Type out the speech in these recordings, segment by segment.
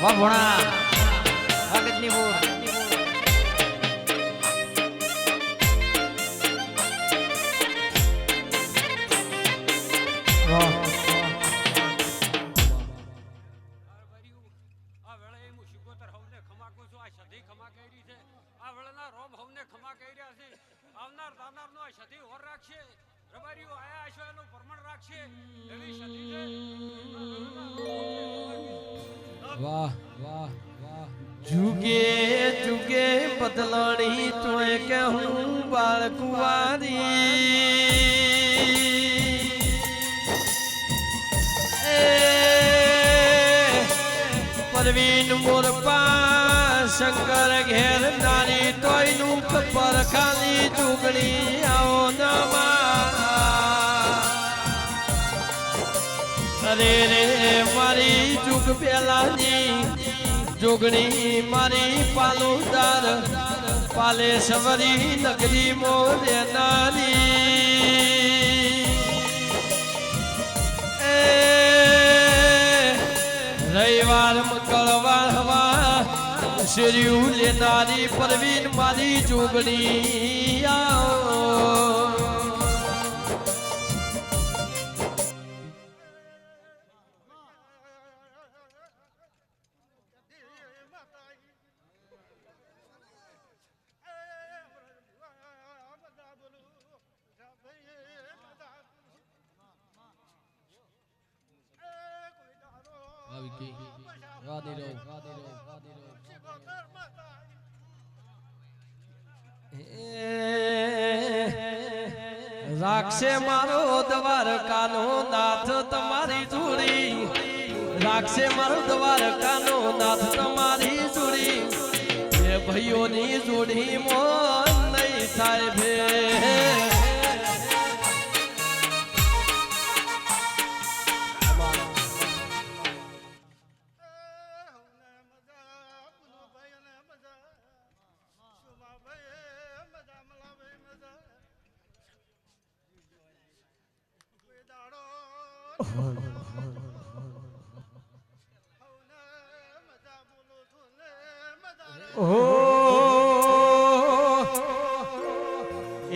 વાહ ભોણા વાગતની બોર વાહ વાહ વાહ વાહ જુગે જુગે બદલણી તોય કે હું બાળકુવારી પરવીન મોરપા શંકર ઘેર નારી તોય નું પર ખાલી જુગણી આવો અરે રે મારી જુગ પેલાની જોગણી મારી પાલુદાર પાલેશ્વરી નગરી મોરેનારી રવિવાર મંગળવાર હવા શેર્યું લેનારી પરવીન મારી જોગણી આવો આવી ગઈ રાધે રહો રાખશે મારો દ્વારકાનો નાથ તમારી જોડી રાખશે મારો દ્વારકાનો નાથ તમારી જોડી એ ભાઈઓની જોડી મોન નહીં થાય ભે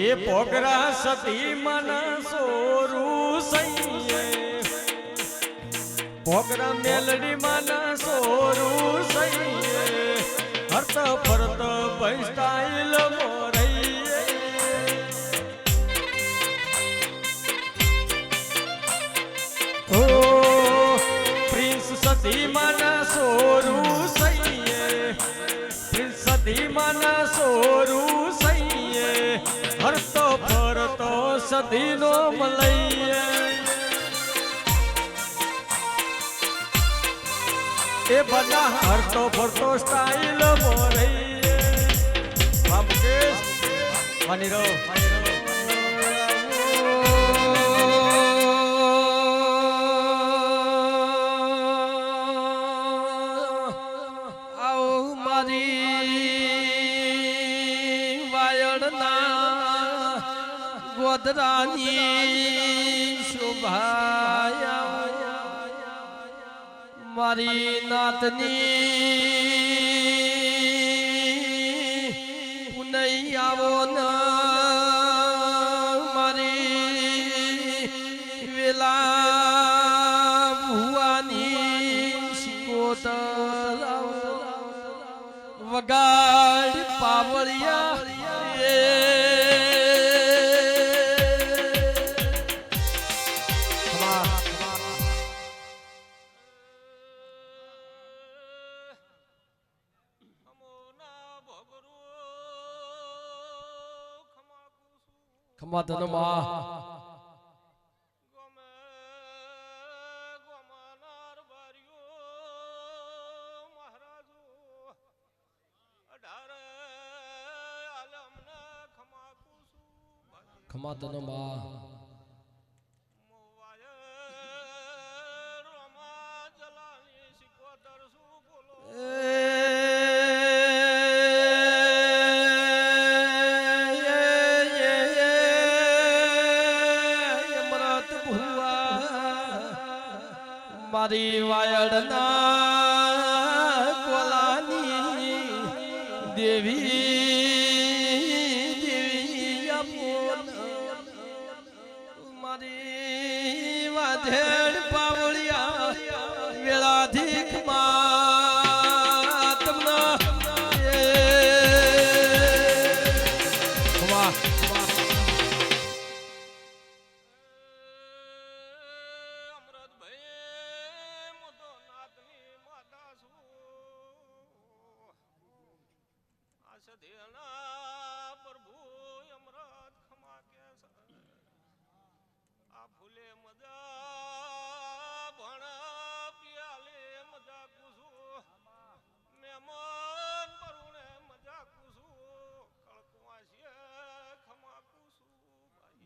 એ પોગરા સતી મન સોરું સૈયે પોગરા મેલડી મન સોરું સૈયે હરત ફરત ભાઈ સ્ટાઈલ મોરૈયે ઓ પ્રિન્સ સતી મન સોરું સૈયે પ્રિન્સ સતી મન સોરું સૈયે હરતો ફરતો સદીનો મલૈયે એ બધા હરતો ફરતો સ્ટાઈલ મોરૈયે બાપકેશ માની રહો આવો મારી વાયડના ગોધરાની શોભાયા મારી નાતની પુનઈ આવો ન મારી વેલા ભુવાની શિકોતર વગાડ પાવળિયા ખમા તનો માં ખમા તનો માં મારી વાયડના મારી વાધેડ પાવળિયા વેળાધીક માં તમને વાહ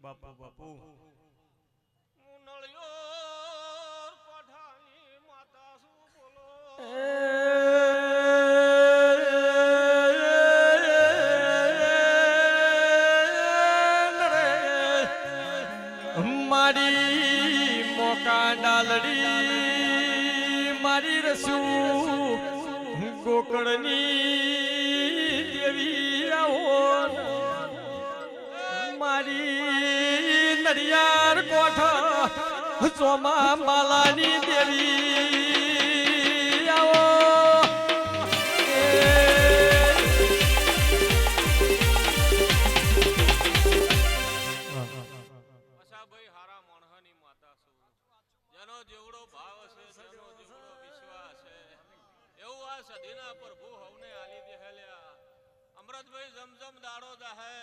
બાપુ બાપુ નળિયો કોઠાની માતા શું બોલો મારી મોકા ડાલડી મારી રસું ગોકળની દેવી આવો મારી નડિયાર કોઠ સોમા માલાની દેવી આવો ભાઈ હારા મોણહાની માતા છું જેનો જેવડો ભાવ છે જેનો જેવડો વિશ્વાસ છે એવું આ સદીના પ્રભુ હવને આલી દેહલ્યા અમૃતભાઈ જમજમ દાડો જાહે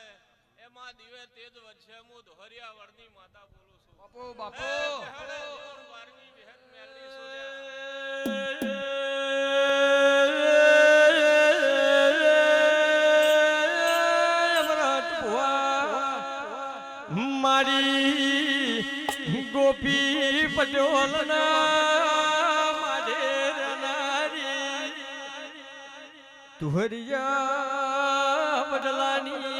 એમાં દિવે તેજ વચ્ચે હું ધોરિયા વળની માતા બોલું છું બાપુ બાપુ હેડે જોર 12મી વિહત મેલડી મારી ગોપી પટોલના માડેર નારી તુહરિયા બદલાની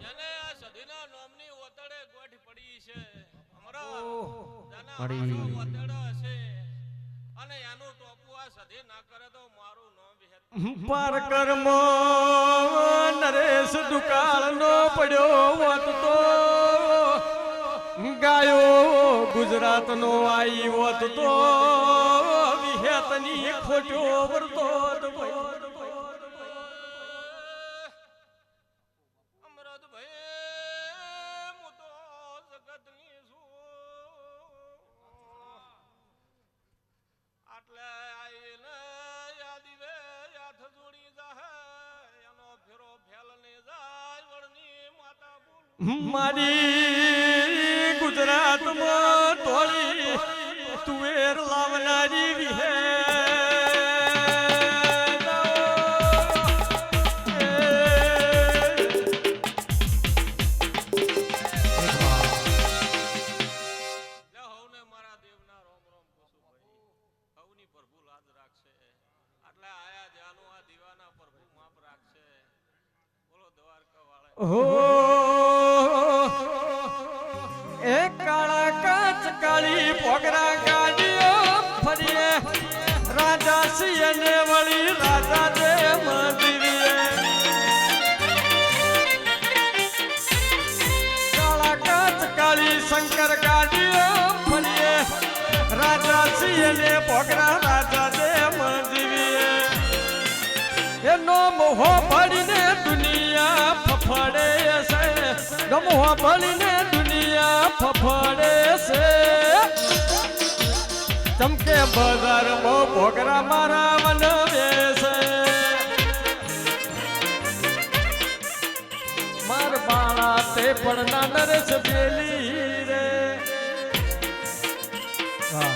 જેને આ સદીના નામની ઓતડે ગોઠ પડી છે અમરા પડી. ઓતડો હશે અને એનું ટોપું આ સદી ના કરે તો મારું નામ વિહત પાર કર્મ નરેશ દુકાળ નો પડ્યો હોત તો ગાયો ગુજરાત નો આઈ હોત તો વિહેતની ખોટો વર્તો અમૃતભાઈ હું તો જગતની છું આટલે આઈને યાદીવે યાથ જોડી જાહે એનો ફેરો ફેલ ને જાય વળની માતા બોલું મારી ગુજરાતમાં તોડી તુવેર લાવનારી વિહે એ કાળા કાચ કાળી પોગરા ગાડીઓ ફરીએ રાજા સિંહ ને વળી રાજા દે મંદિરે કાળા કાચ કાળી શંકર ગાડીઓ ફરીએ રાજા સિંહ ને પોગરા રાજા દે મંદિરે એનો મોહ ભરીને દુનિયા ફફડે છે મોહ ભરીને દુનિયા ફફડે છે ચમકે બજારમાં ભોગરા મારા વનવે છે માર બાળા તે પડના નરેશ બેલી રે હા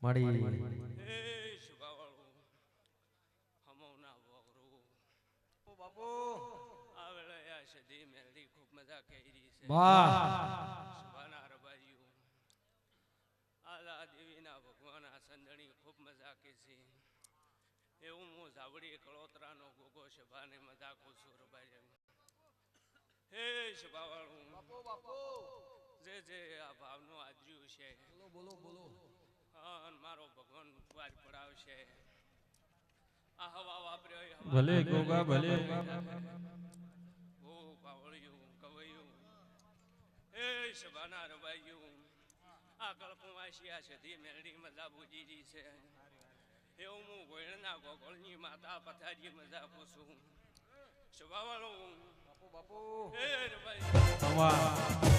મળી બાપુ આ વેળાએ આ સદી મેલડી ખૂબ મજા કરી છે વાહ સુભાના રબારીઓ આલા દેવીના ભગવાન આ સંદણી ખૂબ મજા કે છે એવું હું ઝાવડી કળોતરાનો ગોગો સભાને મજાક છું રબારી હે સભાવાળું બાપુ બાપુ જે આ ભાવનું આદર્યું છે બોલો બોલો બોલો. અને મારો ભગવાન વાર પડાવશે આ હવા વાપર્યો એ હવા ભલે ગોગા ભલે ઓ પાવળિયું કવૈયું એ સભાના રવાયું આ કલ્પવાસી આ સધી મેરડી મજા બુજીજી છે એવું હું ગોયણના ગોગળની માતા પથારી મજા પૂછું સભાવાળો બાપુ એ રવાયું વાહ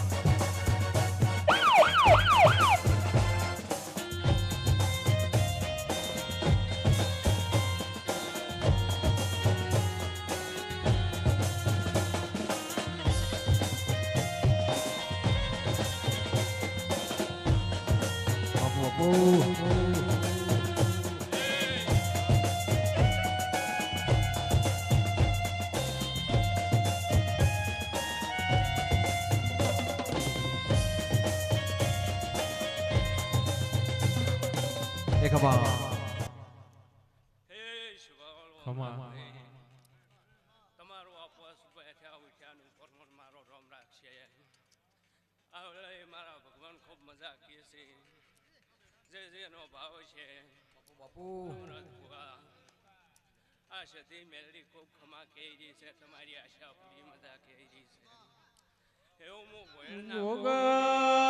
હે સભાવાળો ખમા. તમારું આપસ બેઠા ઉઠ્યાનું પરમણ મારો રોમ રાખશે આવડે મારા ભગવાન ખૂબ મજા કહે છે જે જેનો ભાવ છે બાપુ અમૃત ભુવા આ સધી મેલડી ખૂબ ખમા કહી રહી છે તમારી આશા પૂરી મજા કહી રહી છે એવું હું ગોયણના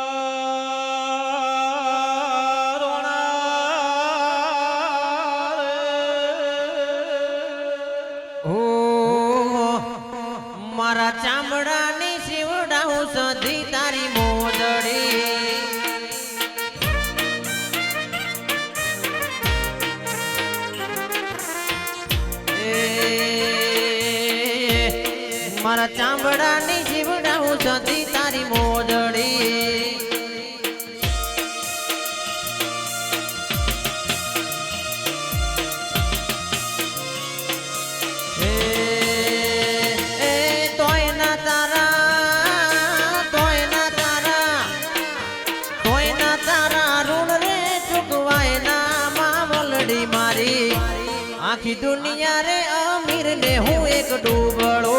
મારા ચામડાની શિવડાવું સધી તારી મોદડી મારા ચામડાની શિવડાવું સધી તારી મોદડી આખી દુનિયા રે અમીર ને હું એક ડૂબળો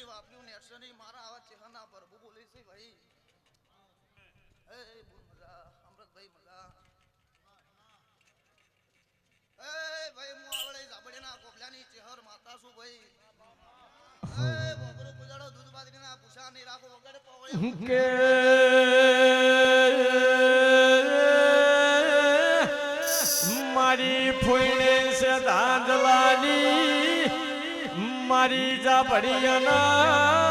મારા આવા ચહેરા પ્રભુ બોલે છે ભાઈ એ બોલ મજા અમૃતભાઈ મજા એ ભાઈ હું આવડે જાબડીના કોપલાની ચહેર માતા છું ભાઈ એ બોગરો ગુજાડો દૂધ બાદરીના પૂછા નહીં રાખો વગર પવળે કે મારી ફોઈને છે ધાંધલાની મારી જાબડિયાના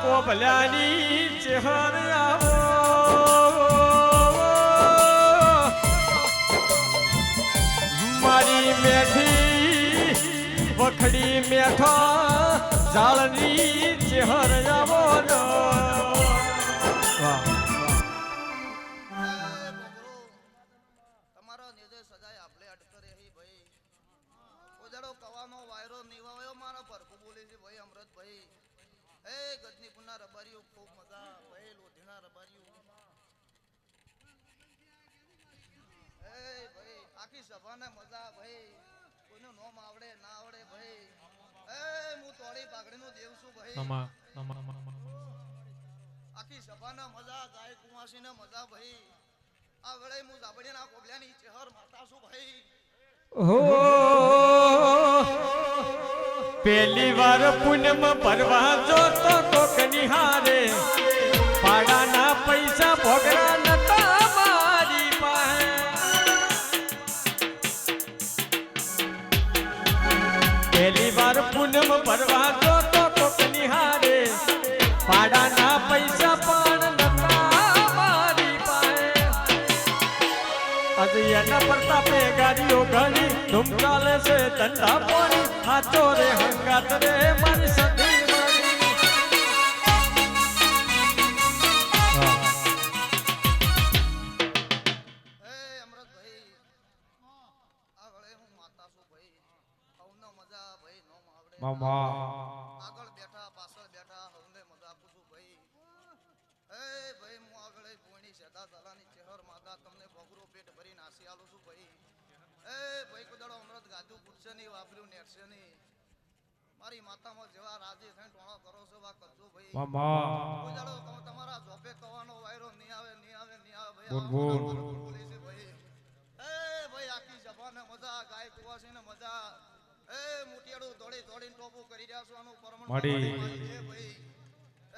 કોભલાની ચહેર આવો મારી મેઠી વખડી મેઠો જાળની ચહેર આવો તમારો નિર્દેશ સજાય આપણે અટકરે હી ભાઈ ઓજાડો કવાનો વાયરો નિવાયો મારા પરખો બોલે છે ભાઈ અમૃતભાઈ એ ગજની પુના રબારીઓ ખૂબ મજા ભાઈ લોધીના રબારીઓ એ ભાઈ આખી સભાને મજા ભાઈ કોઈનું નોમ આવડે ના આવડે ભાઈ એ હું તોડી પાઘડીનું દેવ છું ભાઈ આખી સભાને મજા ગાય કુંવાસીને મજા ભાઈ આ વેળે હું જાબડીના કોબલિયાની ચહેર માતા છું ભાઈ પેલી વાર પૂનમ ભરવા જોતો કોક નિહારે પાડાના પૈસા ભોગરા નતા મારી પાસે પેલી વાર પૂનમ ભરવા જોતો કોક નિહારે પાડાના પૈસા પણ નતા મારી પાસે આજે એના પ્રતાપે ગાડીઓ ઘણી ધૂમ ચાલે છે ધંધા પોણી હાચો રે હંગાત રે મારી સધી મારી મામા આગળ બેઠા પાછળ બેઠા હવને મજા આપું છું ભાઈ એ ભાઈ હું આગળ પોણી સેદા ઝાલાની ચહેર માતા તમને બગરો પેટ ભરી નાસી આલું છું ભાઈ એ ભાઈ કદાડો અમૃત ગાધું પૂછશે નહીં વાપર્યું નેટશે નહીં મારી માતામાં જેવા રાજી થઈને ટોણો કરો છો વા કરજો ભાઈ મામા કદાડો તમારા જોપે કવાનો વાયરો નહીં આવે ભાઈ બોલ બોલ બોલી છે ભાઈ એ ભાઈ આખી જબાને મજા ગાય કુવાસીને મજા એ મુટિયાડું દોડી દોડીને ટોપું કરી રહ્યા છો આનું પરમણ મળી. ભાઈ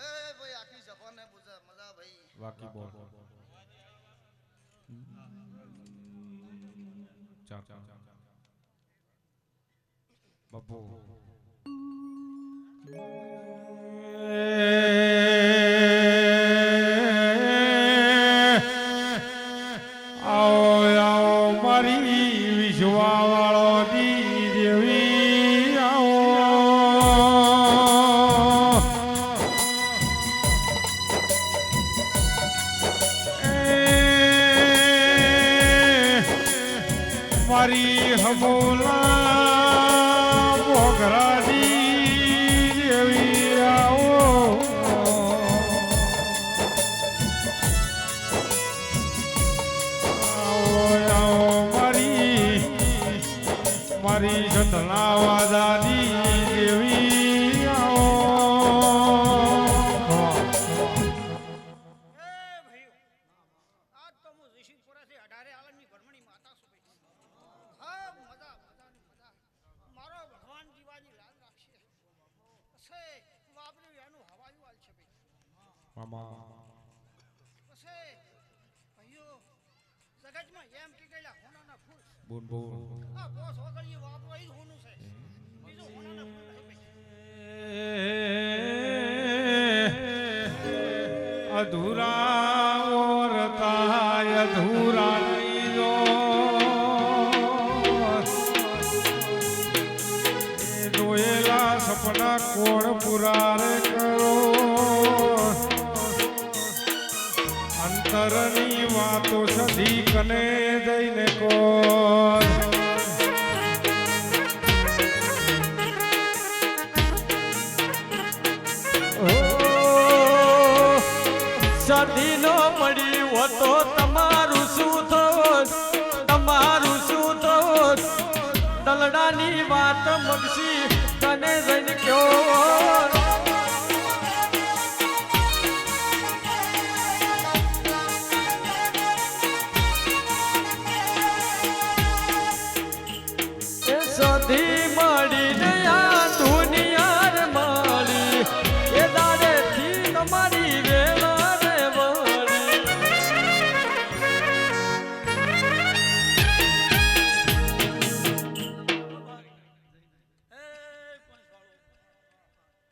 એ ભાઈ આખી જબાને મજા ભાઈ બાકી બોલ ચાલ બાપુ આવો મારી વિશ્વાવાળો દી દેવી આવો મારી હમોલા મોગરાજી દેવી આવો મારી સંતળાવા દાદી દેવી આવો આજ તો હું ઋષિપુરાથી 18 આલમની ભરમણી માતા છું ભાઈ. હા મજા મારો ભગવાન જીવાજી લાલ રાખશે છે વાપર્યું એનું હવાયું આલ છે ભાઈ. મામા પછી ભાઈઓ જગતમાં એમ કે ગયેલા હોનાના ફૂલ બોલ બોલ આ બોસ વગર વાપરો એ જ હોનું છે બીજું હોનાના ફૂલ નહીં ભાઈ. અધૂરા ઓરતા અધૂરા લીધો રોયેલા સપના કોણ પુરાર કરો અંતરની વાતો સધી કને જઈને કોણ સદી નો મળી હો તો તમારું શું થયું દલડાની વાત મગસી તને જઈને કયો સદી મળીને આ દુનિયા મળી એ દાડેથી તમારી વેળા રે વળી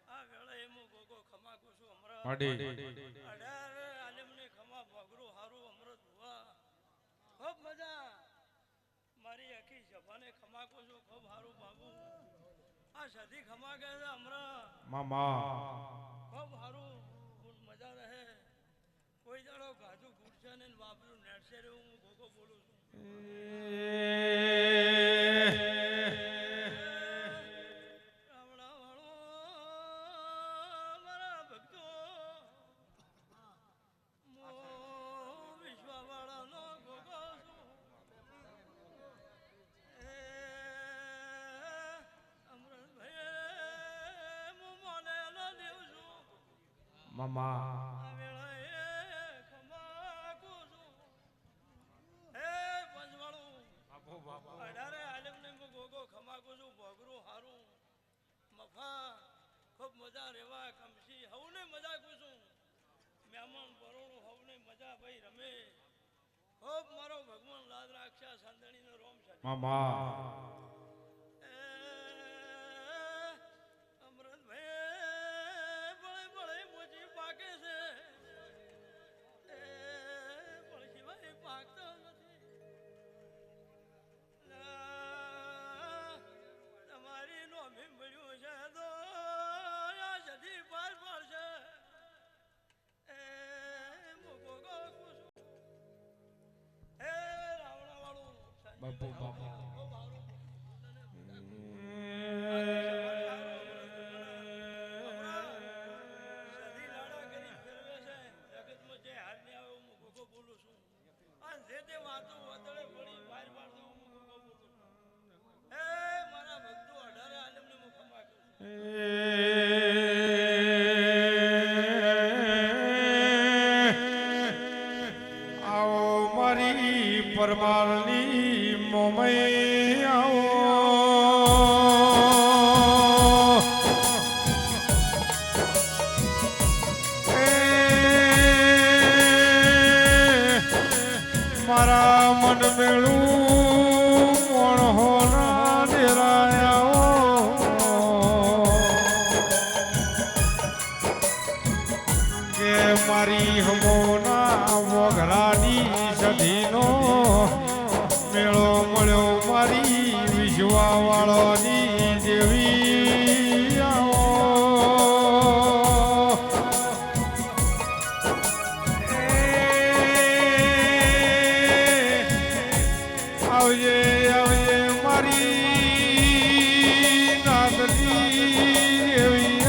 આ વેળા એમો ગોગો ખમાકો છું હમણાં અડી 18 આલમને ખમા ભગરું હારું અમૃત હુવા ખૂબ મજા મારી આખી જભાને ખમાકો છું ખૂબ હારું બાબુ આ સધી ખમા ગયા છે હમણાં મામા ખૂબ હારું મજા રહે કોઈ દાડો ગાજુ ગુડશે ને વાપર્યું નેટશે રે હું ગોગો બોલું છું રાવણા વાળો મારા ભક્તો મો વિશ્વવાળાનો ગોગો છું અમૃતભાઈ હું મોનેલો દેવ છું મામા આ વેળાએ ખમાકો છું હે પંચવાળું 18 આલમને હું ગોગો ખમાકો છું ભોગરું હારું મફા ખૂબ મજા રેવા કમસી હવને મજા કું મહેમાન બરોણું હવને મજા ભાઈ રમે ખૂબ મારો ભગવાન લાદ રાખ્યા સંદણીનો રોમ છે મામા અમૃતભાઈ બળે બળે મોજી પાકે છે પણ સિવાય પાકતો નથી તમારી નોમી મળ્યું છે તો આ સધી પાર પડશે મૂકો ગો હે રાવણા વાળું બાપુ બાપા અને જે તે વાતો વતળે પડી બહાર પાડતો હું ગોગો બોલું. હે મારા ભક્તો અઢારે આલમને હું ખમા કરું છું. આવો મારી પરમારની મોમય આવો મારા મન મેળું કોણ હોના ડેરાયા કે મારી હમોના વઘરાની સધીનો મેળો મળ્યો મારી વિશ્વાવાળોની દેવી આવો આવજે આવજે મારી નાદની દેવી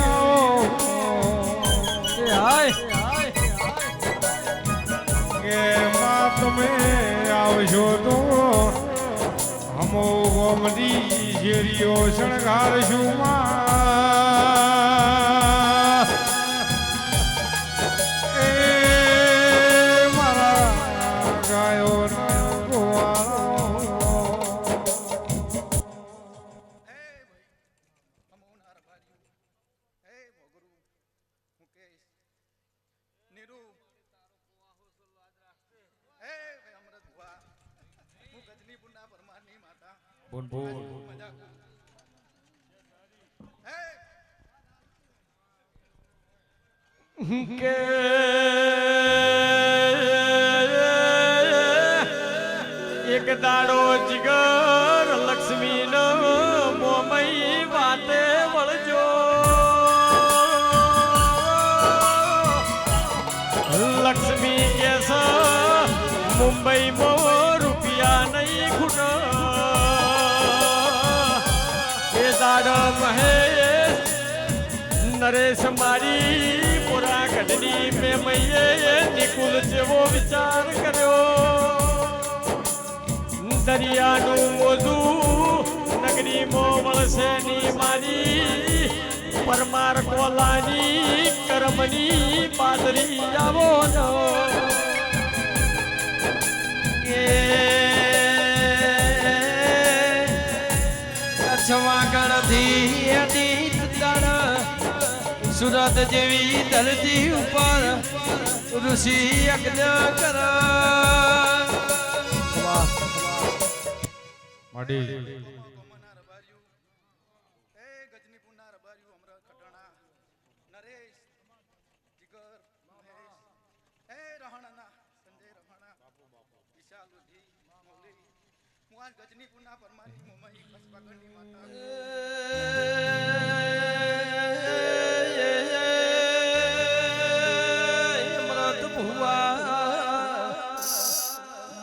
કે માં તમે આવશો તો હમો ગોમડી શેરીઓ શણગારશું માં એ મારા ગાયો અમોના રબારીઓ હે મોગરું મુકેશ નીરુ હે ભાઈ અમૃત ભુવા હું ગજનીપુરના પરમારની માતા મજા કરું. હે કે એક દાડો જીગર લક્ષ્મી નો મોમઈ વાતે વળજો લક્ષ્મી કેસ મુંબઈ માં રૂપિયા નહીં ખૂટ એ દાડો મહેશ નરેશ મારી પુરા ગઢની મેં મૈયે નિકુલ જેવો વિચાર કર્યો દરિયાનું મોજું નગરીમાં વળશે ની મારી પરમાર કોલાની કરમની પાદરી આવો નો સુરત જેવી ધરતી ઉપર ઋષિ યજ્ઞ કર કોમના રબારીઓ હે ગજનીપુરના રબારીઓ અમૃત ખટાણા નરેશ જીગર મહેશ હે રહાણાના સંજય રહાણા વિશાલ ઉધી મૌલી હું આ ગજનીપુરના પરમારની મોમઈ કસબાગણની માતા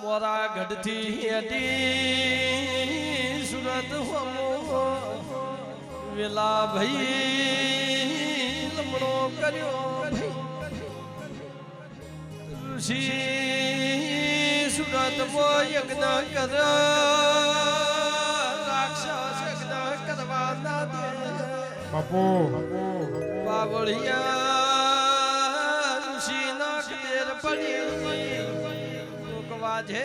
મોરા ગઢથી હેડી સુરત હમો વેલા ભાઈ લમણો કર્યો ઋષિ સુરત યજ્ઞ કર રાક્ષસ યજ્ઞ કરવા ના દે બાપુ બાવળિયા ઋષિ ના કેર પડી વાજે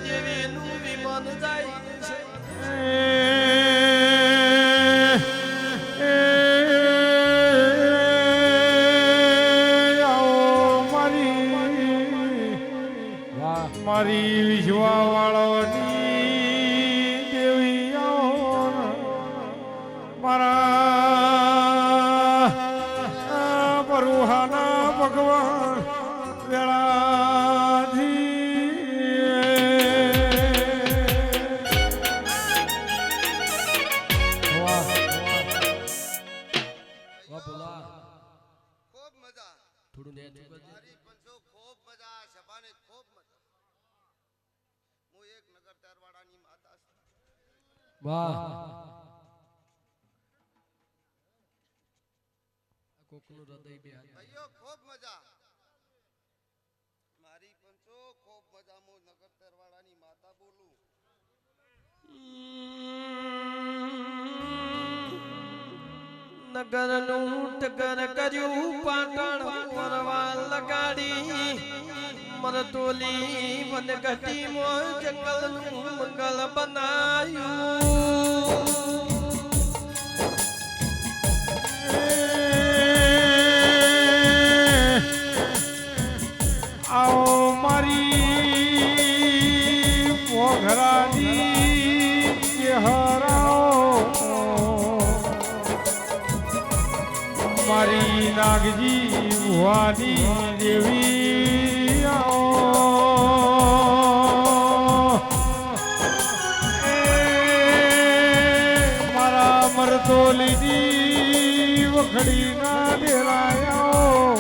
જેવી નું વિમાન જાય મારી વિશ્વા વાળોની દેવી મારા પરુહાના ભગવાન ખૂબ મજા થોડું ને મારી પંચો ખૂબ મજા સભાને ખૂબ મજા હું એક નગર તરવાડાની માતા છું વાહ કોકનું હૃદય બે ભાઈઓ ખૂબ મજા મારી પંચો નગર તરવાડાની માતા બોલું. નગરનું ટગર કર્યું પાટણ પરવા લગાડી મરતોલી વનગટીમાં જંગલનું મંગલ બનાયું આવો મારી પોઘરાની ચહેરાઓ મારી નાગજી ભુવાની દેવી મારા મરતોલીની વખડી ના ડેરાયો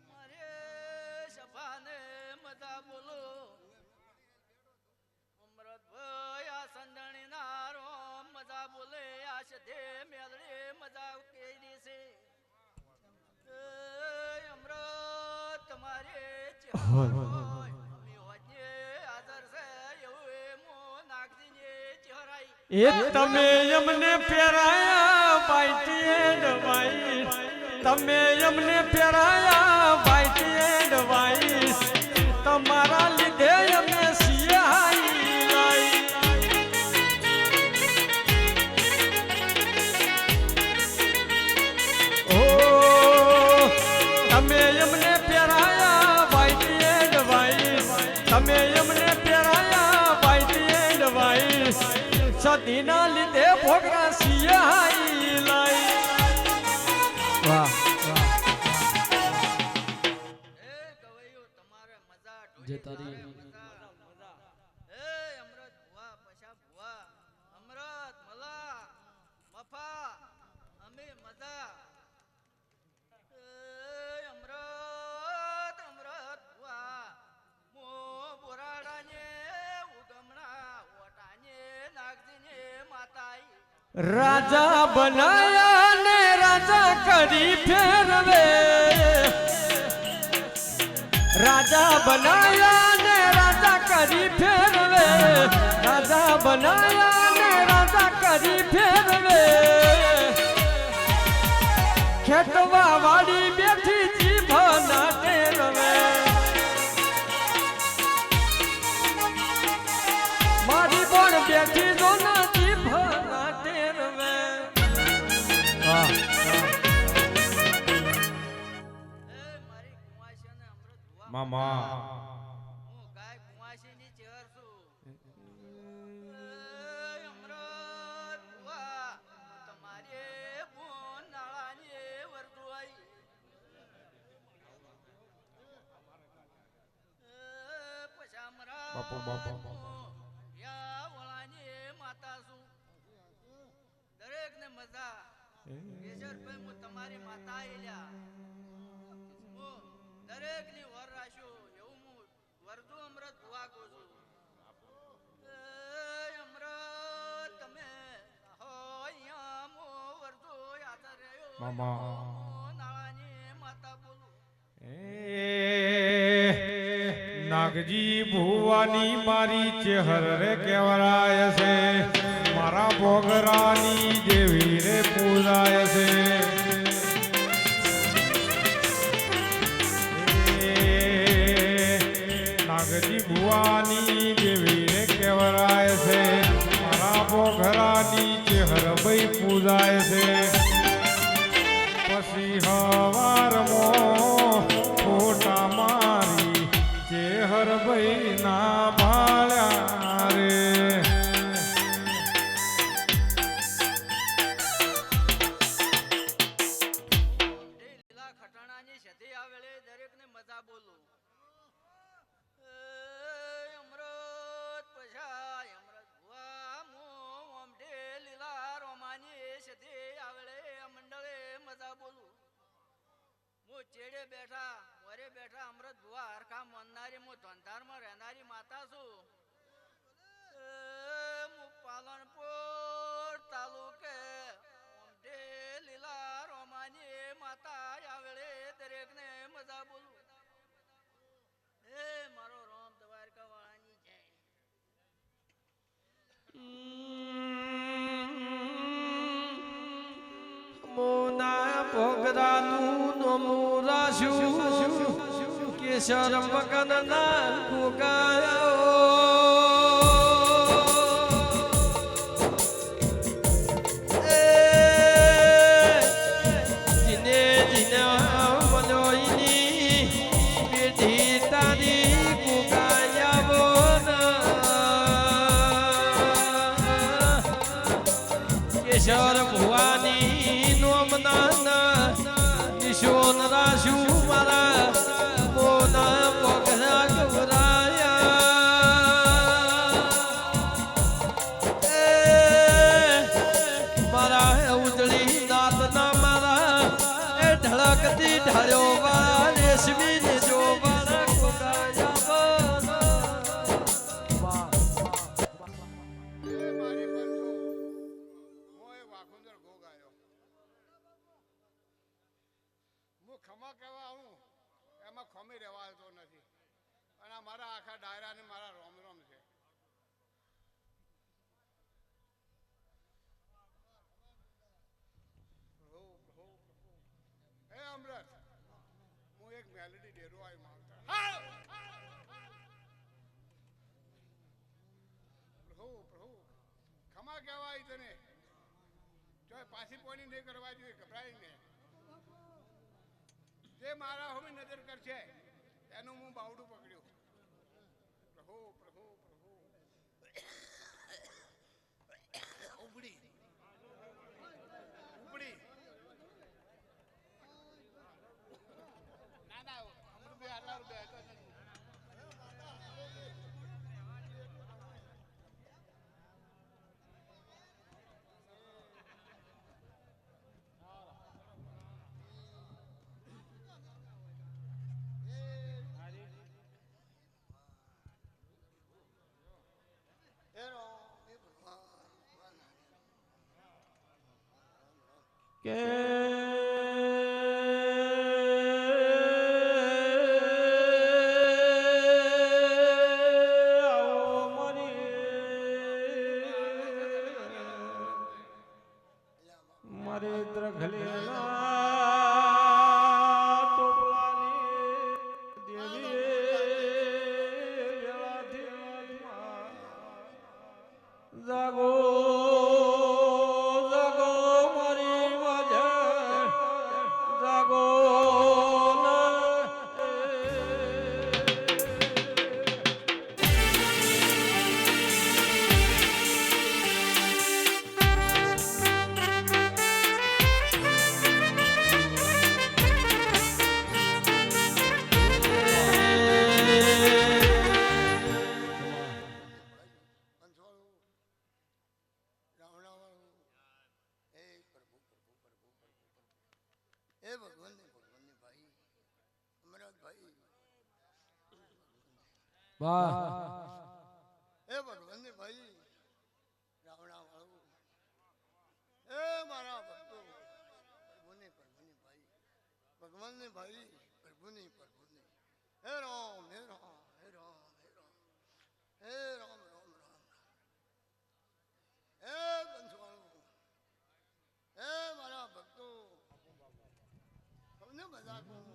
મારે સભાને મજા બોલો અમૃતભાઈ આ સંદણી નારો મજા બોલે આ સધે મેલડે મજા કેરી છે અમૃત તમારે હાજર છે એવું મો નાગજીને ચહેરાઈ એ તમે એમને પહેરાયા વાઈટ એન્ડ વાઈટ તમે એમને પહેરાયા વાઈટ એન્ડ વાઈટ તમારા લીધે અમે સિયાઈ લાઈ ઓ તમે એમને પહેરાયા વાઈટ એન્ડ વાઈટ તમે એમને પહેરાયા વાઈટ એન્ડ વાઈટ સદીના લીધે ભોગરા સિયાઈ લાઈ વાહ ગવૈયો તમારે મજા જે તારી એ અમૃત ભુવા પછા ભુવા અમૃત મલા મફા અમે મજા એ અમૃત અમૃત ભુવા મો બોરાડાને ઉગમણા ઓટાને નાગજીને માતાઈ રાજા બનાયા ને રાજા કરી ફેરવે રાજા બનાયા ને રાજા કરી ફેરવે રાજા બનાયા ને રાજા કરી ફેરવે ખેતવા વાળી બેઠી જીભ ના ટેરવે મારી બોર બેઠી જો ના જીભ ના ટેરવે વાહ એ મારી કુંવાસીને અમૃત ભુવા મામા હું ગાય કુંવાસીની ચેર છું અમૃત ભુવા તમારે બોન નાળાને વરદોઈ પછામરા બાપુ બાપુ યા વળાની માતા છું દરેક ને મજા કેશરભાઈ હું તમારી માતા આયલા હું દરેક ની વર રાખ્યો એવું હું વરદુ અમૃત ભુવા કહું છું અમૃત તમે હો અહીંયા મો વરદુ યાદ રહ્યો મામા નાળાની માતા બોલું નાગજી ભુવાની મારી ચહેર રે કેવરાય છે મારા બોગરાની દેવી રે પૂજાય છે નાગજી ભુવાની દેવી રે કેવરાય છે મારા બોગરાની ચહેર ભાઈ પૂજાય છે પછી હવારમાં ફોટા મારી ચેહર ભાઈ ના ભાળ્યા રે લીલા ખટાણાની સધી આવેલે દરેક ને મજા બોલું અમૃત પછાય અમૃત ભુવા મો ઓમઢે લીલા રોમાની સધી આવેલે મજા બોલું હું ચેડે બેઠા વરે બેઠા અમૃત ભુવા હરખા મનનારી હું ધંધારમાં રહેનારી માતા છું હું પાલનપુર તાલુકે લીલા રોમાની માતા આવેળે દરેક ને મજા બોલું એ મારો રોમ દ્વારકા વાળાની જય મોના ભોગરાનું નોમું રાશું કેશર મગનના કુકાયો જીને જીના મનોઈની પેઢી તારી કુકાયાવો કેશર ભુવાની નોમના નિશોન રાશુ મારા મોના પગના ગવરાયા મારા ઉજળી નાતના મારા એ ઢળકતી ઢળ્યો વાળા રેશમી ને જો વાળા કોકાયા ખમા કહેવા આવું એમાં ખોમી રહેવાતો નથી અને મારા આખા ડાયરા ને મારા રોમ રોમ છે હે અમૃત હું એક મેલેડી ડેરો આવી માંગતા પ્રભુ પ્રભુ ખમા કહેવાય તને જો પાછી પોણી નહીં કરવા જોઈએ ગભરાય ને જે મારા હવે નજર કરશે એનું હું બાવડું પકડ્યું પ્રભુ પ્રભુ પ્રભુ ઉપડી ઉપડી ના ના રૂપિયા આટલા રૂપિયા હતો નથી કે મારે દ્રઘલેલા ટોપલાની દેવી જાગો જાગો મારી વાજા જાગો વાહ એ ભગવાન ભાઈ રાવણા વાળું એ મારા ભક્તો પ્રભુને પ્રભુને ભાઈ ભગવાન ને ભાઈ પ્રભુને પ્રભુને હે રામ હે રામ હે રામ હે રામ હે રામ રામ રામ હે બંસવાળું હે મારા ભક્તો તમને મજા કહું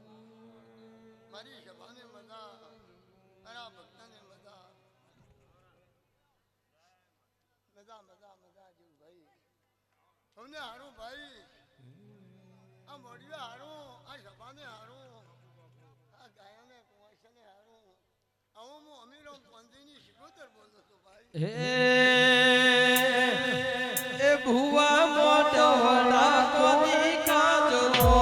મારી સભાને મજા મારા ભક્તને મજા મજા મજા મજા જેવું ભાઈ તમને હારું ભાઈ આ મોડિયા હારું આ સભાને હારું આ ગાયોને કુંવાસને હારું આવું હું અમીરો પંથીની શિકોતર બોલતો હતો ભાઈ એ ભુવા મોટો ડાકોની કાજલો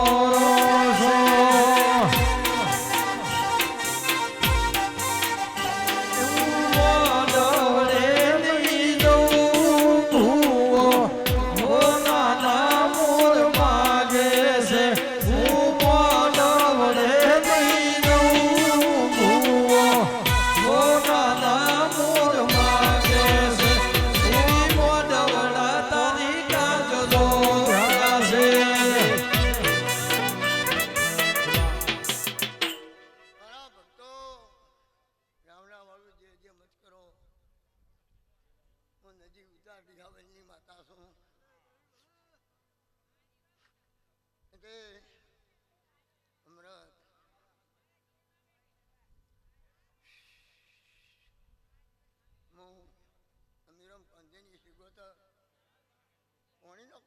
છે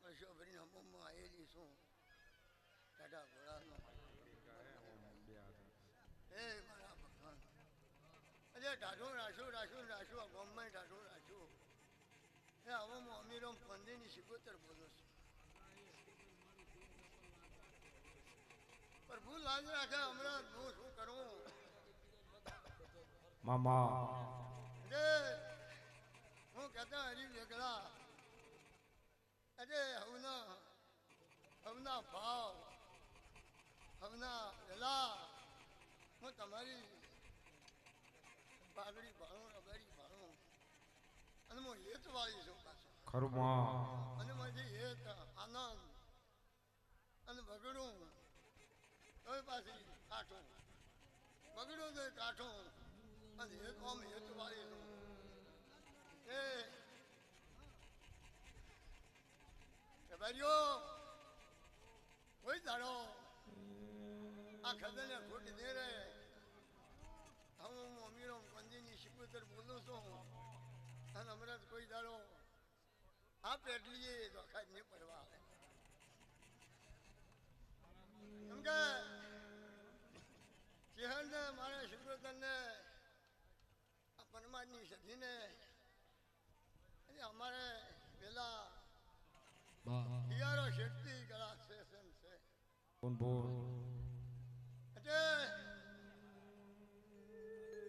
કળશો ભરીને હમમાં આવેલી છું ટાટા ઘોડાનો એ મારા ભગવાન અરે ટાઢું રાખ્યું આ ગામમાં ટાઢું રાખ્યું એ હવે હું અમીરો પંદીની 77 બોલું છું પ્રભુ લાજ રાખે હમણાં હું શું કરું મામા હું કહેતા હરી વેગળા અરે હવના ભાવ હવના વેલા હું તમારી પાઘડી ભાણું રબારી ભાણું અને હું હેત વાળી છું પાછો ખરું અને મારી હેત આનંદ અને બગડું તોય પાછી કાઠું બગડું તો કાઠું અને હેત આમ હેત વાળી છું એ રબારીઓ કોઈ દાડો આ ખદને ખોટી દે રે હું અમીરો પંદીની 77 બોલું છું અને હમણાં કોઈ દાડો આ પેટલીએ ધોખા જ નહીં પડવા આવે કેમ કે ચેહરને મારા શિવરોધનને આ પરમાત્માની સધીને અમારે પેલા હિયારો શેઠથી કળા સેશન છે એટલે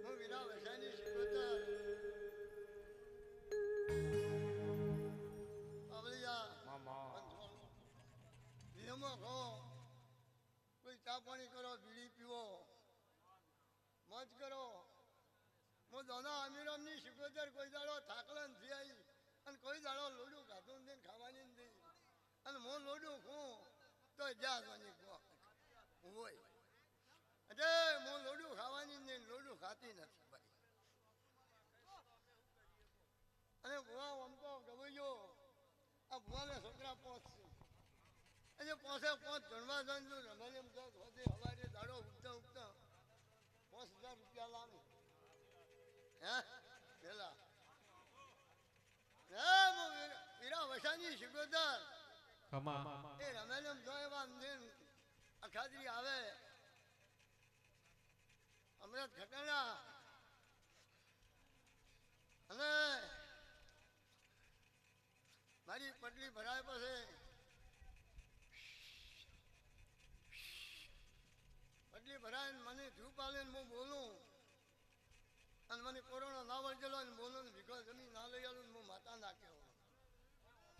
હું વીરા વસાની શિકોતર નિયમો ખો કોઈ ચા પાણી કરો બીડી પીવો મોજ કરો હું દોના અમીરમની શિકોતર કોઈ દાડો થાકલા નથી આવી અને કોઈ દાડો લોડું ખાતું નથી ખાવાની નથી અને હું લોડું ખું તો જાવાની હોય એટલે હું લોડું ખાવાની નથી લોડું ખાતી નથી ભાઈ અને ભુવા આમ તો ગવાયો આ ભુવાને છોકરા પહોંચશે અને પહોંચે ગણવા જાણજો રમાને હવારે દાડો ઉગતા 5000 રૂપિયા લાવે હે પેલા વીરા વસાની શિકોતર એ રમેલમ જો એવા અખાદરી આવે અમૃત ખટાણા અને મારી પટલી ભરાય પછી પટલી ભરાય મને ધૂપ આલે હું બોલું અને મને કોરોના ના વળગેલો અને બોલું ભીખો જમીન ના લઈ આવું હું માતા નાખ્યો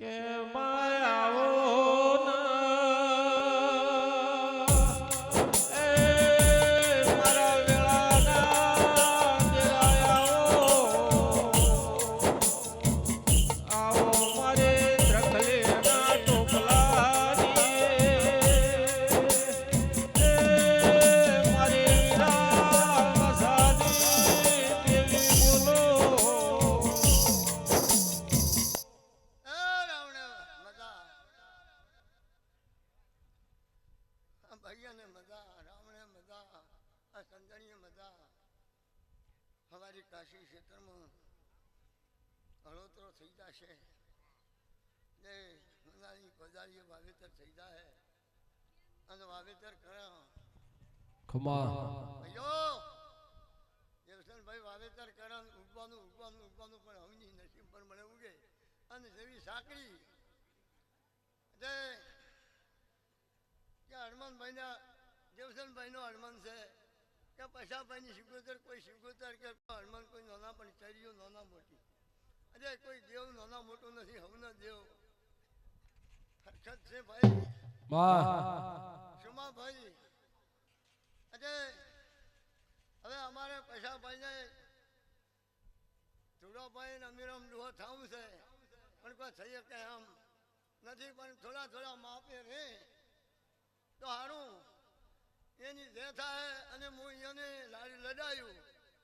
કે માયાઓ हमारी काशी क्षेत्र में हड़ोतरो थी जाए ने उन्हाळी कोदाळीओ वावेतर थी जाए અને વાવેતર કર્યા ભાઈઓ દેવસનભાઈ વાવેતર કર્યા ઉગવાનું પણ હવની નસીબ પર મને ઉગે અને જેવી સાંકળી એટલે કે હનુમાનભાઈના દેવસનભાઈનો હનુમાન છે કે પૈસાભાઈની શિકોતર કોઈ શિકોતર કે હનુમાન કોઈ નાના પણ ચરીઓ નાના મોટી અરે કોઈ દેવ નાના મોટું નથી હવના દેવ હરકત છે ભાઈ શુમા ભાઈ અરે હવે અમારે પૈસાભાઈને ધુડાભાઈ ને અમીરામ ડોહો થવું છે પણ કોઈ થઈ શકે એમ નથી પણ થોડા માપે રે તો સારું એની જે થાય અને હું એને લડાયું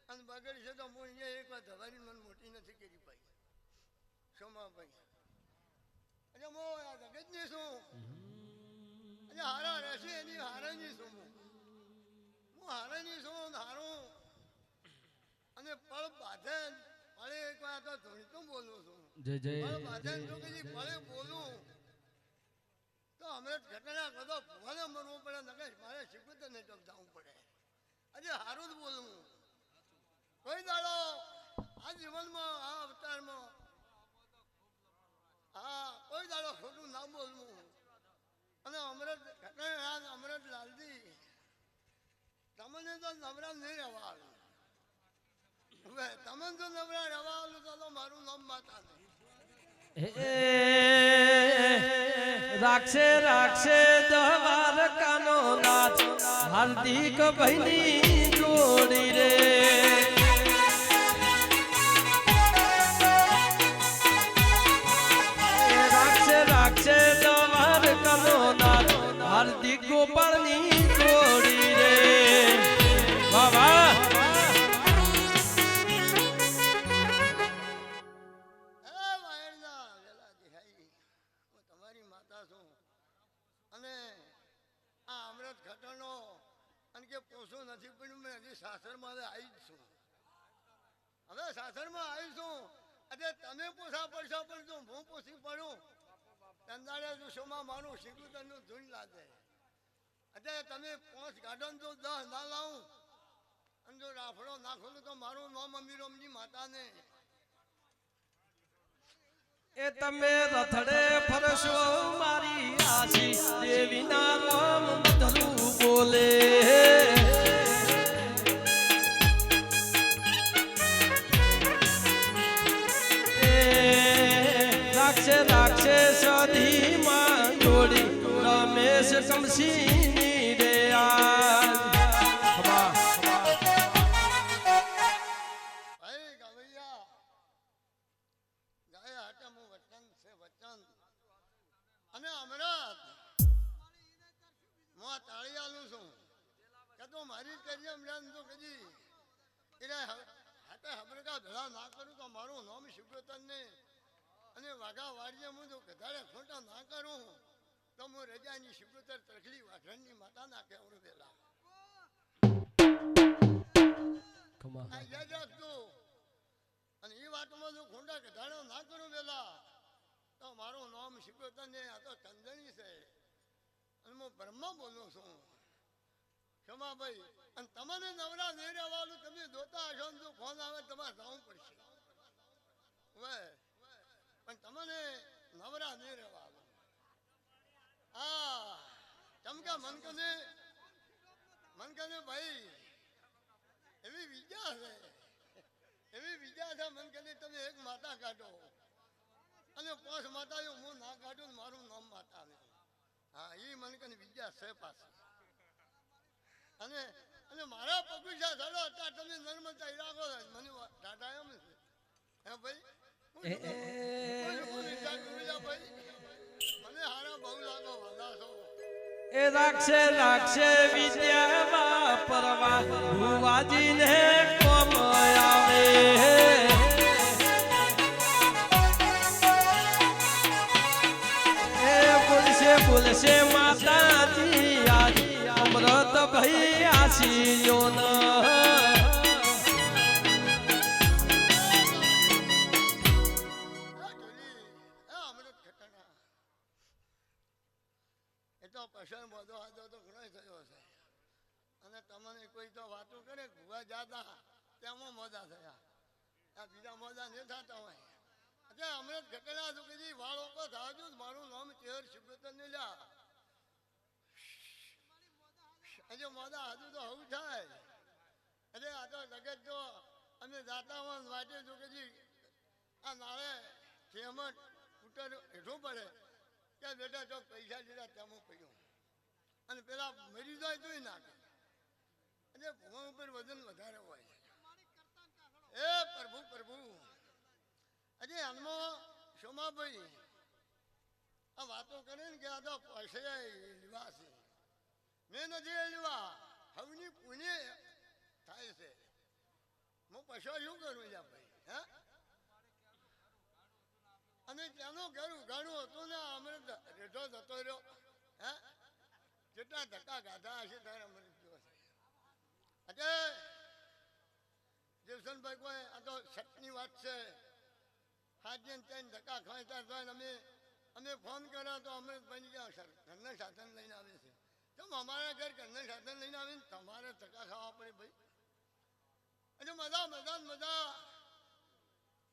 અને બગડશે તો હું અહીંયા એક વાર ધવારી મને મોટી નથી કરી ભાઈ સોમાભાઈ એટલે હું આ જગતની છું અને હારા રહેશે એની હારાની છું હું હારાની છું હારું અને પળ બાંધે પળે એક વાર તો ધોણી તો બોલું છું પળ બાંધે જો કદી પળે બોલું અમૃત ઘટના બધો ભૂવાને મરવું પડે નકે મારે શીખવું ને તો જવું પડે આજે સારું જ બોલવું કોઈ દાડો આ જીવનમાં આ અવતારમાં હા કોઈ દાડો ખોટું ના બોલવું અને અમૃત ઘટના અમૃત લાલજી તમને તો નવરા નહીં રહેવાનું હવે તમે જો નવરા રહેવાનું તો મારું નામ માતા નહીં રાખશે રાખશે દ્વારકાનો નાથ હાર્દિક ભાઈની જોડી રે રાખશે રાખશે દ્વારકાનો નાથ હાર્દિક ગોપાળની જોડી રે વાહ વાહ સાસરમાં હવે આવી જ છું હવે સાસરમાં આવી છું એટલે તમે પોસા પડશો પણ જો હું પોસી પડું તંદાડે જો શોમાં મારું શીખું તનું ધૂન લાગે એટલે તમે 5 ગાર્ડન જો 10 ના લાવું અને જો રાફડો નાખો તો મારું નામ અમીરમની માતાને એ તમે રથડે ફરશો મારી આશી દેવીના રામ મધરું બોલે રાખશે રાખશે સધી માં જોડી રમેશ કમસીની રે ભાઈ ગવૈયા ગાય હાટમું વચન છે વચન અને અમરત હું તાળી આલું છું કે તો મારી કરી અમરત તો કદી એને હાટે હમરકા ભેળા ના કરું તો મારું નામ શિવતન ને અને વાઘા વાડીએ હું જો ગધાડે ખોટા ના કરું તો હું રજાની શિવતર તરખલી વાઘરણની માતા ના કહેવું પેલા યાદ રાખજો અને એ વાતમાં જો ખોટા ગધાડો ના કરું પેલા તો મારું નામ શિવતન ને આ તો ચંદણી છે અને હું બ્રહ્મા બોલું છું ક્ષમાભાઈ અને તમને નવરા નહીં રહેવાનું તમે જોતા હશો ને જો ફોન આવે તમારે જવું પડશે હવે પણ તમને નવરા નહીં રહેવાનું હા ચમકા મનકને ભાઈ એવી વિદ્યા છે મનકને તમે એક માતા કાઢો અને 5 માતાઓ હું ના કાઢું મારું નામ માતા ને હા એ મનકને વિદ્યા છે પાછી અને અને મારા પગુચા ચડો હતા તમે નર્મદા ઈરાકો મને ટાટા એમ છે હે ભાઈ મને હારા બહુ લાગો વાલા છો એ રાખશે રાખશે વિદ્યા વાપરવા ભુવાજીને કોમ આવે એ બોલશે માતાજી આજ અમૃત ભાઈ આશીયો પૈસા બધો હાથો તો ઘણો થયો છે અને તમને કોઈ તો વાતો કરે ભૂવા જાતા તેમાં મોજા થયા આ બીજા મોજા નહીં થતા હોય એટલે અમૃત ઘટના તો કીધી વાળો પર થાજો મારું નામ ચેર શિવતન ને લ્યા હજુ મોજા હાજુ તો હવું થાય એટલે આ તો જગત જો અમે જાતા હોય વાટે જો કીધી આ નાળે ખેમત ઉતર હેઠું પડે કે બેટા જો પૈસા લીધા તેમાં પડ્યું અને પેલા મરી જાય તોય નાખે એટલે ભૂવા ઉપર વજન વધારે હોય એ પ્રભુ અજે હાલમાં સોમાભાઈ આ વાતો કરે ને કે આ તો પૈસા લેવા છે મેં નથી લેવા હવની પુણે થાય છે હું પૈસા શું કરું યા ભાઈ હે અને ત્યાંનું ઘર ઉઘાડું હતું ને અમૃત રેઢો જતો રહ્યો હે જેટલા ધક્કા ગાધા હશે ત્યારે અમૃત ગયો છે એટલે જીવસનભાઈ કોઈ આ તો સટની વાત છે હાજે 3 ધક્કા ખાય ત્યારે અમે અમે ફોન કર્યો તો અમૃતભાઈ કે સર ઘરના સાધન લઈને આવે છે કેમ અમારા ઘર ઘરના સાધન લઈને આવીને તમારે ધક્કા ખાવા પડે ભાઈ અને મજા મજા મજા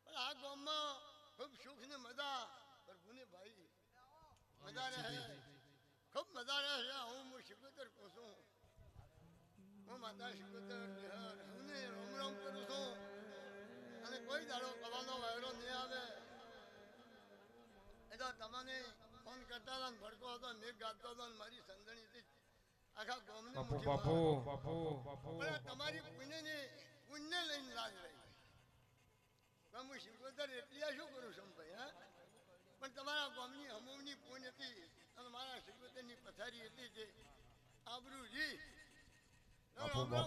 પણ આ ગામમાં ખૂબ સુખ ને મજા પ્રભુને ભાઈ મજા રહે ખૂબ મજા રહે છે હું શિકોતર કહું છું હું માતા શિકોતર હું રોમ રોમ કરું છું અને કોઈ દાડો કવાનો વાયરો નહીં આવે એ તો તમને ફોન કરતા હતા ને ભડકો હતો મેઘ ગાતો હતો ને મારી સંદણીથી આખા ગામની મુઠ્ઠીમાં તમારી પુણ્ય લઈને લાજ રહી હું શિકોતર એટલી શું કરું છું ભાઈ હા પણ તમારા ગામની હમુની પુણ્ય હતી અને મારા શિકોતરની પથારી હતી જે આબરૂ જી મારા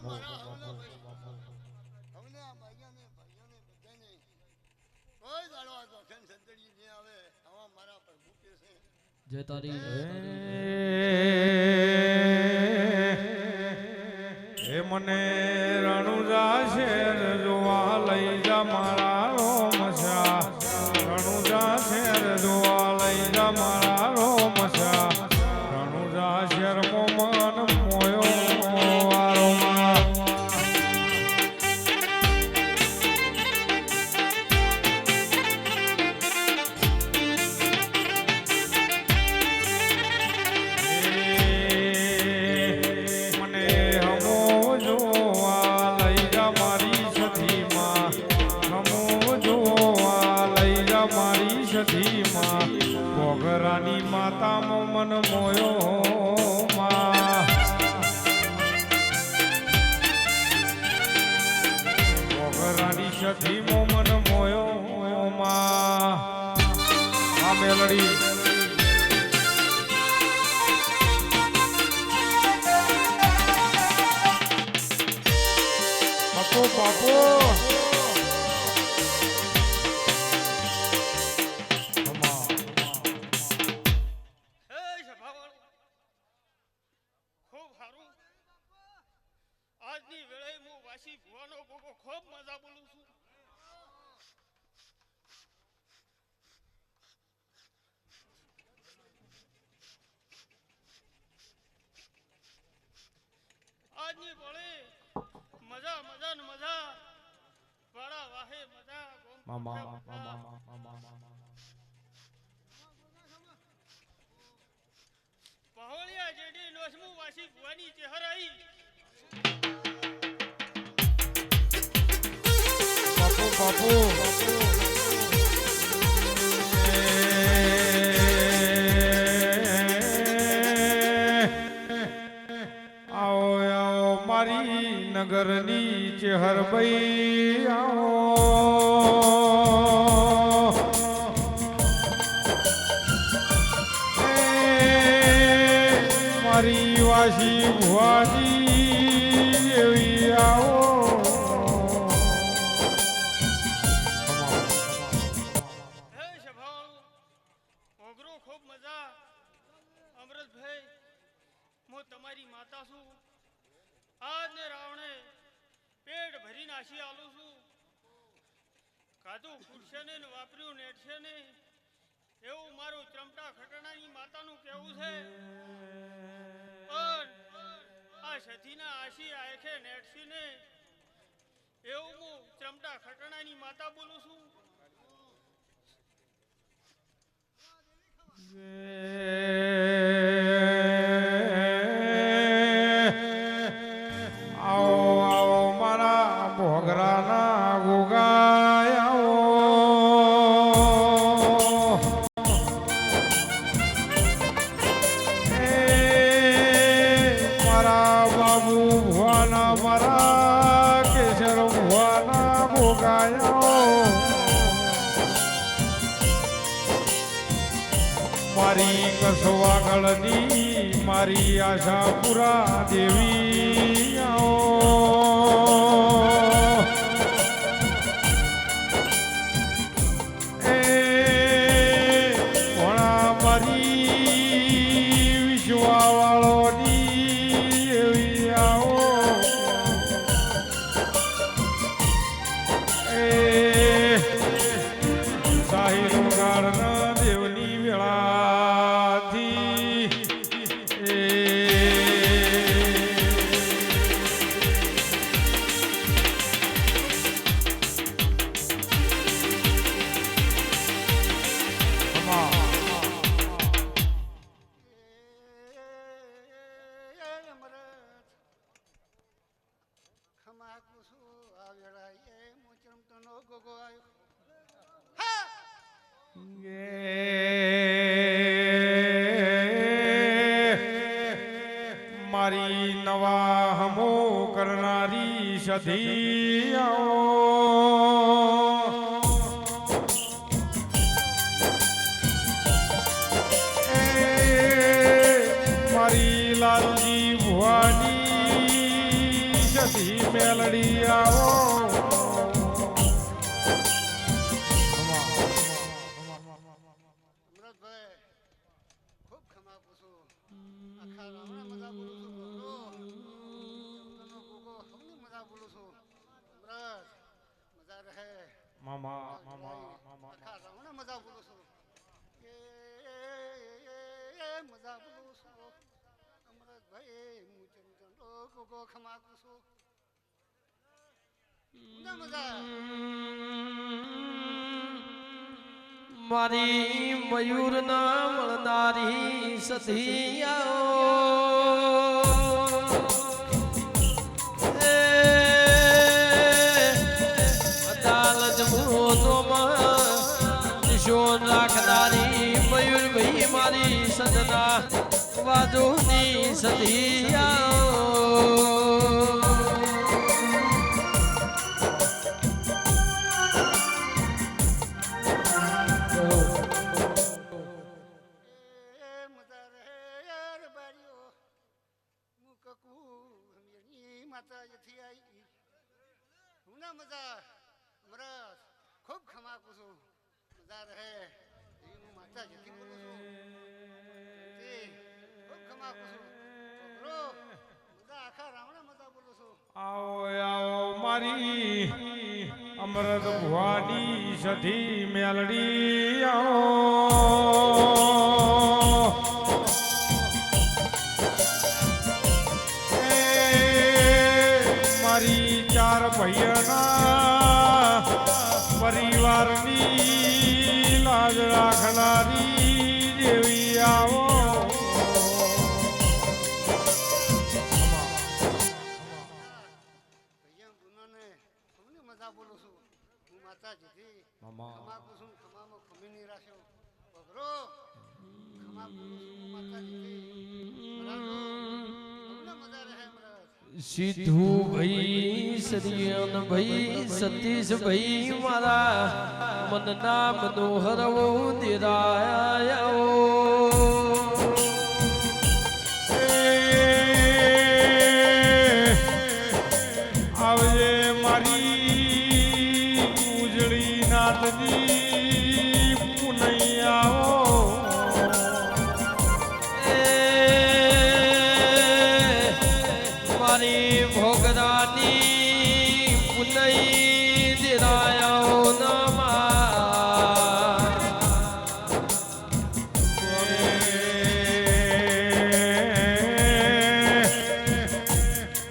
હમને આ ભાઈઓને બધાને કોઈ દાડો આ દોખન સંતડી નહીં આવે આવા મારા પ્રભુ કે છે જય તારી હે મને રણુજા શેર જોવા લઈ જા મારા રોમશા રણુજા શેર જોવા લઈ જા મારા રોમશા રણુજા શેર મોમન મોયો વારોમાં પોગરાની માતા મન મોયો માં પોગરાની સખી મન મોયો માં આ મેલડી બાપુ બાપુ આજની વેળે હું વાસી ભુવાનો ગોગો ખૂબ મજા બોલું છું આજની વેળે મજા મજા ને મજા વાળા વાહે મજા પહોળિયા જેડી નોસમું વાસી ભુવાની ચહેરાઈ બાપુ આવો આવો મારી નગરની ચેહરભાઈ આવો મારી વાસી ભુવાની એવી આવો તમારી માતા છું આજને રાવણે પેટ ભરી નાસી આલું છું કાધું ફૂટશે ને વાપર્યું નેટશે ને એવું મારું ચમટા ખટણાની માતાનું કહેવું છે પણ આ સધીના આશી આંખે નેટસી ને એવું હું ચમટા ખટણાની માતા બોલું છું ભોગરાના ગોગાયાઓ મારા બાબુ ભુવાના મારા કેશર ભુવાના ગોગાયાઓ મારી કસવાગળની મારી આશાપુરા દેવી દેવની વેળા મારી નવા હમો કરનારી સધી મારી લાલજી ભુવાની સધી મેલડી આવો અમૃતભાઈ ખૂબ ખમા પૂછું આખા રામણે મજા બોલું છું બકરો તમને ગોગો સૌની મજા બોલું છું અમૃત મજા રહે મામા આખા રામણે મજા બોલું છું મજા બોલું છું અમૃતભાઈ હું ચંદો ગોગો ખમા પૂછું મજા મારી મયુર ના મળનારી સધિયાઓ અદાલત મોતોમાં નિશોન રાખનારી મયુર ભાઈ મારી સદના વાજોની સધિયાઓ મજા રહે યાર બારીઓ મુકકુ હમિયની માતાજીથી આવી હું ના મજા અમરત ખૂબ ખમા પૂછું મજા રહે હું માતાજીથી બોલું છું ખૂબ ખમા પૂછું બરો મજા આખા રાવણા મજા બોલું છું આવો આવો મારી અમૃત ભુવાની સધી મેલડી મારી ચાર ભાઈઓના પરિવારની લાજ રાખનારી દેવી આવો ભૈયા ગુનાને સૌની મજા બોલું છું હું માતાજીથી ખમા પૂછું ખમામાં ખમી નહીં રાખ્યો બગરો ખમા બોલું છું હું માતાજીથી બરાબર સૌને મજા રહે અમરત સિદ્ધુ ભાઈ સરિયન ભાઈ સતીશ ભાઈ મારા મનના મનોહર દિરાયો આવજે મારી ઉજળી નાથજી પુનૈયાઓ મારી ભોગરાની પુનઈ દિરાયો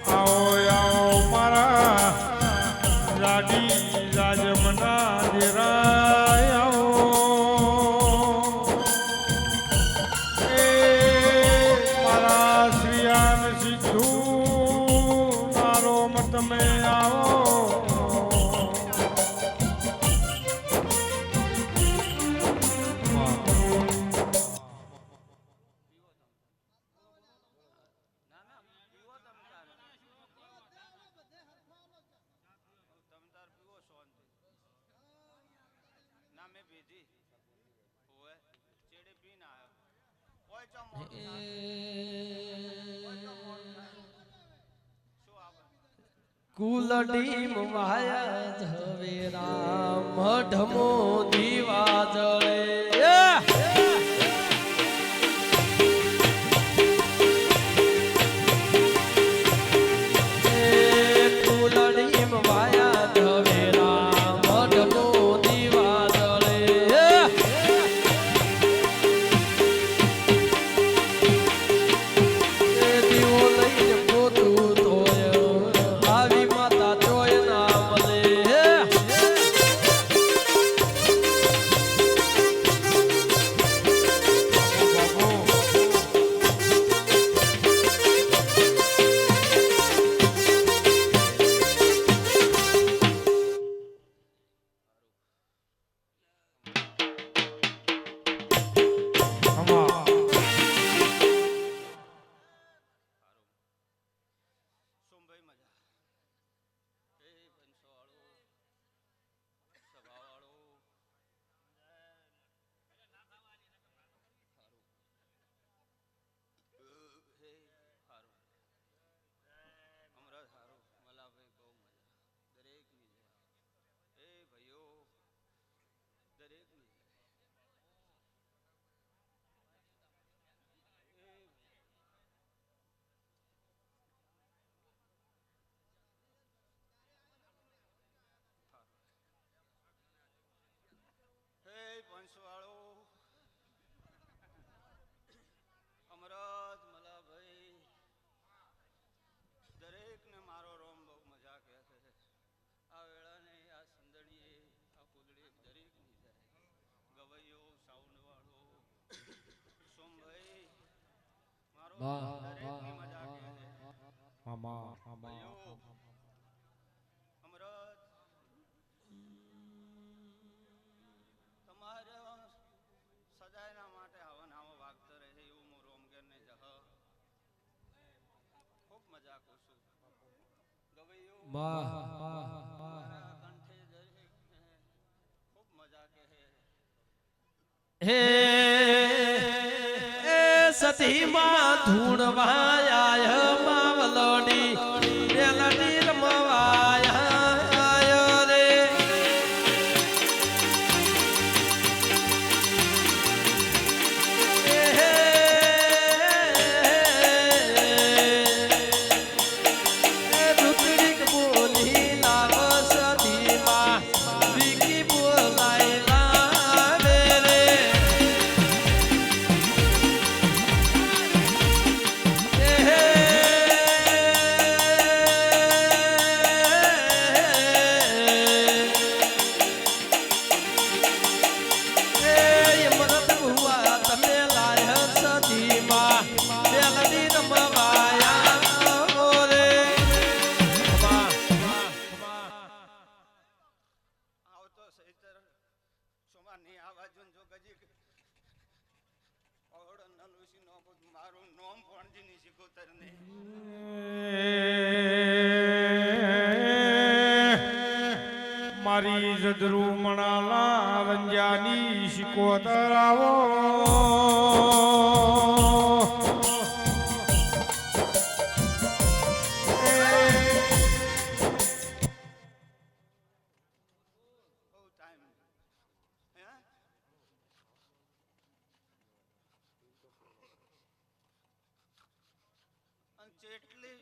આવો આવો મારા રાડી રાજમના દેરાયાઓ મારા શ્રીયાન સિદ્ધુ મારો તમે આવો કુલડી વાયા ઝવેરા મઢમો દીવા જળે કુલડી વાયા ઝવેરા મઢમો દીવા જળે દીવો લઈને પોતું ધોયો આવી માતા જોય ના મળે દરેકની મજા કે છે. મામા ભાઈઓ, અમરત, તમારે સદાયના માટે હવન આવો વાગતો રહે એવું હું રોમગેરને જહ ખૂબ મજા કરું છું. ગવૈયો મારા કંઠે જઈ ખૂબ મજા કે હે સતી માં ધૂણવાય માવલોડી મેલડી રમવાય રે દુતડીક બોલી લાવ સતી માં વિકી બોલાય લાવે રે આવતો સૈતર સોમાની આવાજ જો ગજી ઓડ નલુસી નો મારું નોમ પણજીની સિકોતર ને મારી જદરુ મણાલા રંજાની શિકોતર આવો બહુ ટાઈમ હે અને જેટલી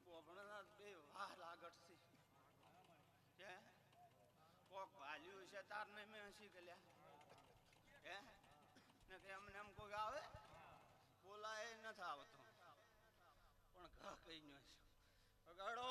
બોબણના બે વાહ લાગટ છે હે કોક ભાલ્યું છે તાર ને મેં હસી ગલ્યા હે ને કે એમને એમ કોઈ આવે બોલાય નથી આવતો પણ ઘ કઈ ન છે અગાડો